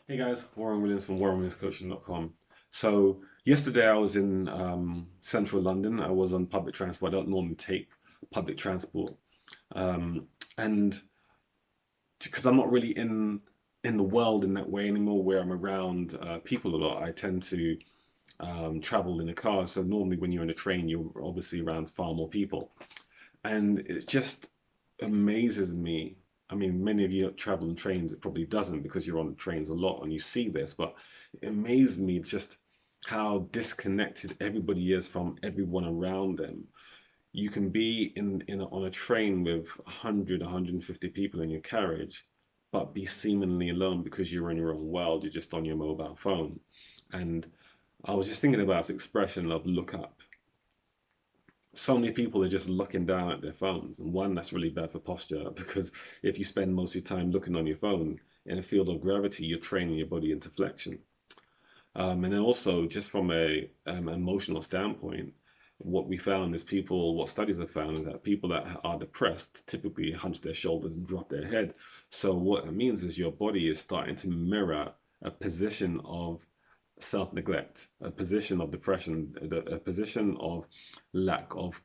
Hey guys, Warren Williams from warrenwilliamscoaching.com. So yesterday I was in central London. I was on public transport. I don't normally take public transport, um, and because I'm not really in the world in that way anymore, where I'm around people a lot, I tend to travel in a car. So normally when you're in a train, you're obviously around far more people, and it just amazes me. I mean, many of you that travel on trains, it probably doesn't because you're on trains a lot and you see this, but it amazes me just how disconnected everybody is from everyone around them. You can be on a train with 100, 150 people in your carriage, but be seemingly alone because you're in your own world. You're just on your mobile phone. And I was just thinking about this expression of look up. So many people are just looking down at their phones, and one, that's really bad for posture because if you spend most of your time looking on your phone in a field of gravity, you're training your body into flexion. And then also, just from a emotional standpoint, what we found is what studies have found is that people that are depressed typically hunch their shoulders and drop their head. So what it means is your body is starting to mirror a position of self-neglect, a position of depression, a position of lack of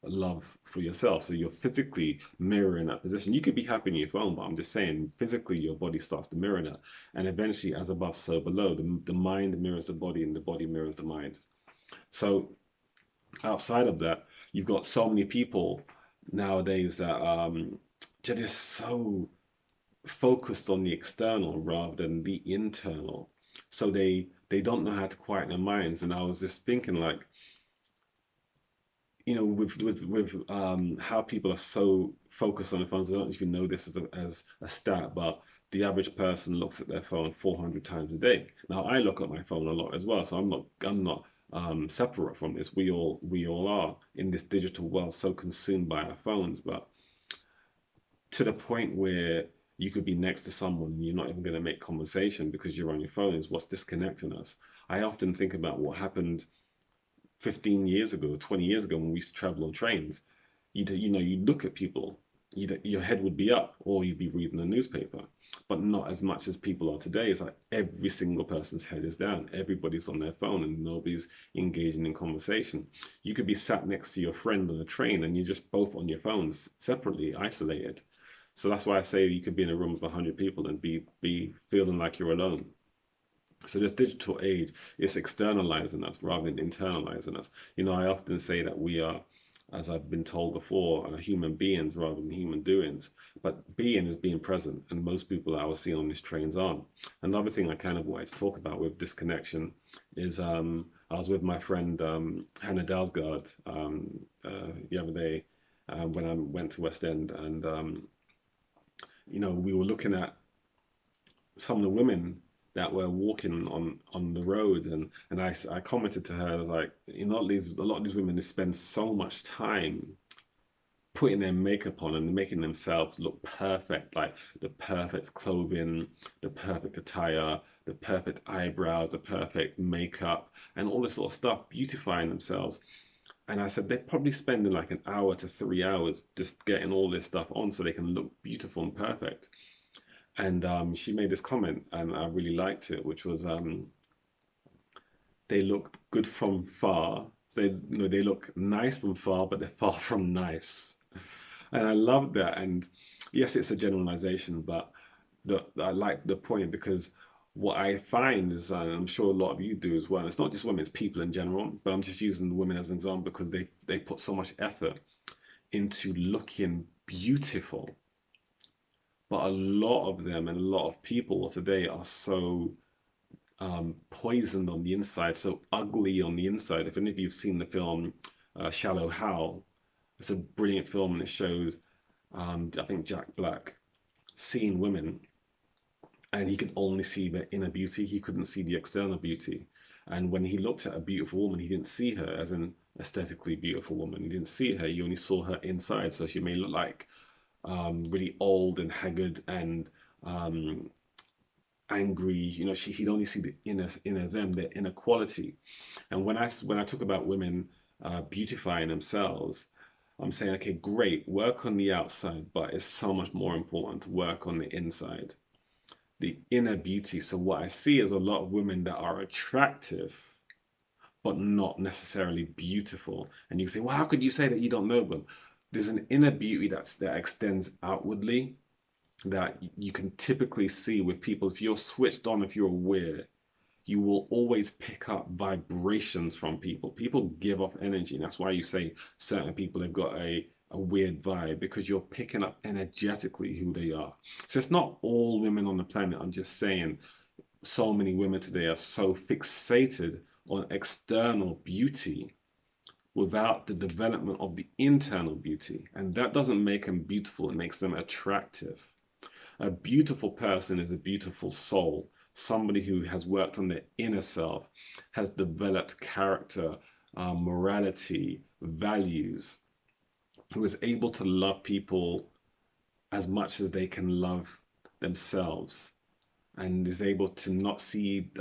love for yourself. So you're physically mirroring that position. You could be happy in your phone, but I'm just saying physically your body starts to mirror that. And eventually, as above, so below, the mind mirrors the body and the body mirrors the mind. So outside of that, you've got so many people nowadays that they're just so focused on the external rather than the internal. So they don't know how to quiet their minds. And I was just thinking like, with how people are so focused on the phones. I don't know if you know this as a stat, but the average person looks at their phone 400 times a day. Now I look at my phone a lot as well, so I'm not separate from this. We all are in this digital world, so consumed by our phones, but to the point where you could be next to someone and you're not even going to make conversation because you're on your phone is what's disconnecting us. I often think about what happened 15 years ago, 20 years ago when we used to travel on trains. You'd look at people, your head would be up or you'd be reading the newspaper, but not as much as people are today. It's like every single person's head is down. Everybody's on their phone and nobody's engaging in conversation. You could be sat next to your friend on a train and you're just both on your phones, separately, isolated. So that's why I say you could be in a room with 100 people and be feeling like you're alone. So this digital age is externalizing us rather than internalizing us. I often say that we are, as I've been told before, human beings rather than human doings. But being is being present, and most people that I was seeing on these trains aren't. Another thing I kind of wanted to talk about with disconnection is I was with my friend Hannah Dalsgaard the other day when I went to West End, and we were looking at some of the women that were walking on the roads, and I commented to her. I was like, a lot of these women, they spend so much time putting their makeup on and making themselves look perfect, like the perfect clothing, the perfect attire, the perfect eyebrows, the perfect makeup, and all this sort of stuff, beautifying themselves. And I said they're probably spending like an hour to 3 hours just getting all this stuff on so they can look beautiful and perfect. And she made this comment, and I really liked it, which was they look good from far. So they look nice from far, but they're far from nice. And I love that. And yes, it's a generalization, but I like the point because what I find is, and I'm sure a lot of you do as well, it's not just women, it's people in general, but I'm just using the women as an example because they put so much effort into looking beautiful. But a lot of them and a lot of people today are so poisoned on the inside, so ugly on the inside. If any of you have seen the film Shallow Hal, it's a brilliant film and it shows, I think, Jack Black seeing women and he could only see the inner beauty. He couldn't see the external beauty. And when he looked at a beautiful woman, he didn't see her as an aesthetically beautiful woman. He didn't see her. He only saw her inside. So she may look like really old and haggard and um, angry. He'd only see the inner them, their inner quality. And when I talk about women beautifying themselves, I'm saying, okay, great, work on the outside, but it's so much more important to work on the inside. the inner beauty. So what I see is a lot of women that are attractive, but not necessarily beautiful. And you say, well, how could you say that you don't know them? There's an inner beauty that extends outwardly that you can typically see with people. If you're switched on, if you're aware, you will always pick up vibrations from people. People give off energy. And that's why you say certain people have got a weird vibe, because you're picking up energetically who they are. So it's not all women on the planet. I'm just saying so many women today are so fixated on external beauty without the development of the internal beauty. And that doesn't make them beautiful, it makes them attractive. A beautiful person is a beautiful soul, somebody who has worked on their inner self, has developed character, morality, values, who is able to love people as much as they can love themselves, and is able to not see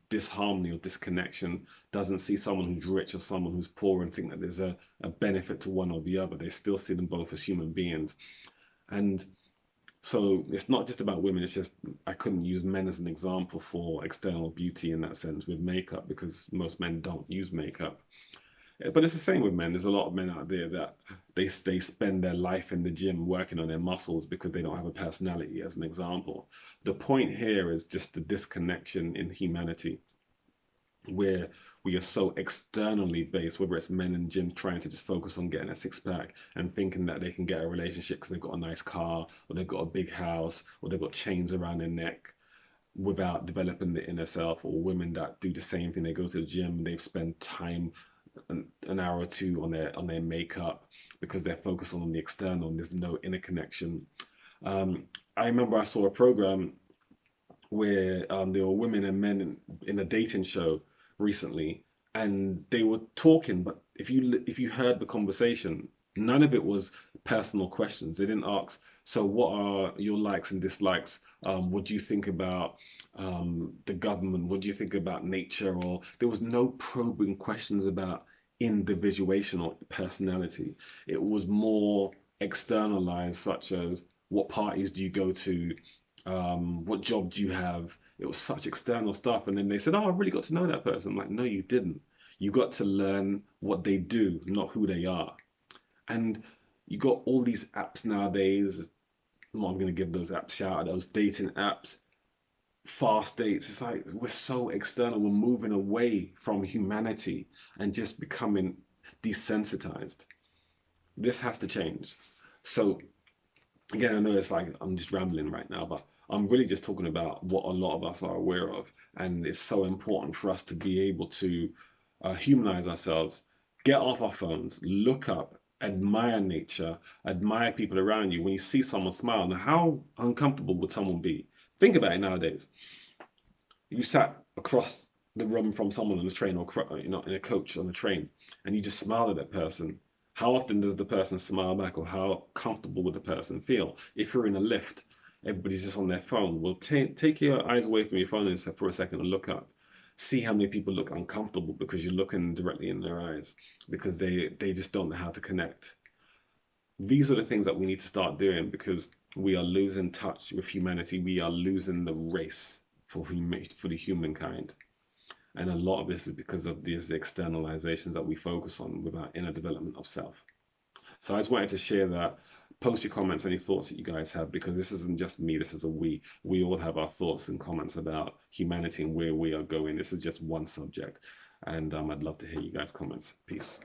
disharmony or disconnection, doesn't see someone who's rich or someone who's poor and think that there's a benefit to one or the other. They still see them both as human beings. And so it's not just about women. It's just, I couldn't use men as an example for external beauty in that sense with makeup, because most men don't use makeup. But it's the same with men. There's a lot of men out there that they spend their life in the gym working on their muscles because they don't have a personality, as an example. The point here is just the disconnection in humanity, where we are so externally based, whether it's men in gym trying to just focus on getting a six pack and thinking that they can get a relationship because they've got a nice car, or they've got a big house, or they've got chains around their neck, without developing the inner self. Or women that do the same thing. They go to the gym, they've spent time, an hour or two on their makeup, because they're focused on the external and there's no inner connection. I remember I saw a program where there were women and men in a dating show recently, and they were talking. But if you heard the conversation, none of it was personal questions. They didn't ask, so what are your likes and dislikes? What do you think about the government? What do you think about nature? Or there was no probing questions about individuation or personality. It was more externalized, such as, what parties do you go to? What job do you have? It was such external stuff. And then they said, oh, I really got to know that person. I'm like, no, you didn't. You got to learn what they do, not who they are. And you got all these apps nowadays. I'm not going to give those apps shout out, those dating apps, fast dates. It's like we're so external. We're moving away from humanity and just becoming desensitized. This has to change. So again, I know it's like I'm just rambling right now, but I'm really just talking about what a lot of us are aware of. And it's so important for us to be able to humanize ourselves, get off our phones, look up, admire nature, admire people around you. When you see someone smile, now how uncomfortable would someone be? Think about it nowadays. You sat across the room from someone on the train, or in a coach on the train, and you just smiled at that person. How often does the person smile back, or how comfortable would the person feel? If you're in a lift, everybody's just on their phone. Well, take your eyes away from your phone and for a second and look up. See how many people look uncomfortable because you're looking directly in their eyes, because they just don't know how to connect. These are the things that we need to start doing, because we are losing touch with humanity. We are losing the race for the humankind. And a lot of this is because of these externalizations that we focus on with our inner development of self. So I just wanted to share that. Post your comments, any thoughts that you guys have, because this isn't just me, this is a we. We all have our thoughts and comments about humanity and where we are going. This is just one subject. And I'd love to hear you guys' comments. Peace.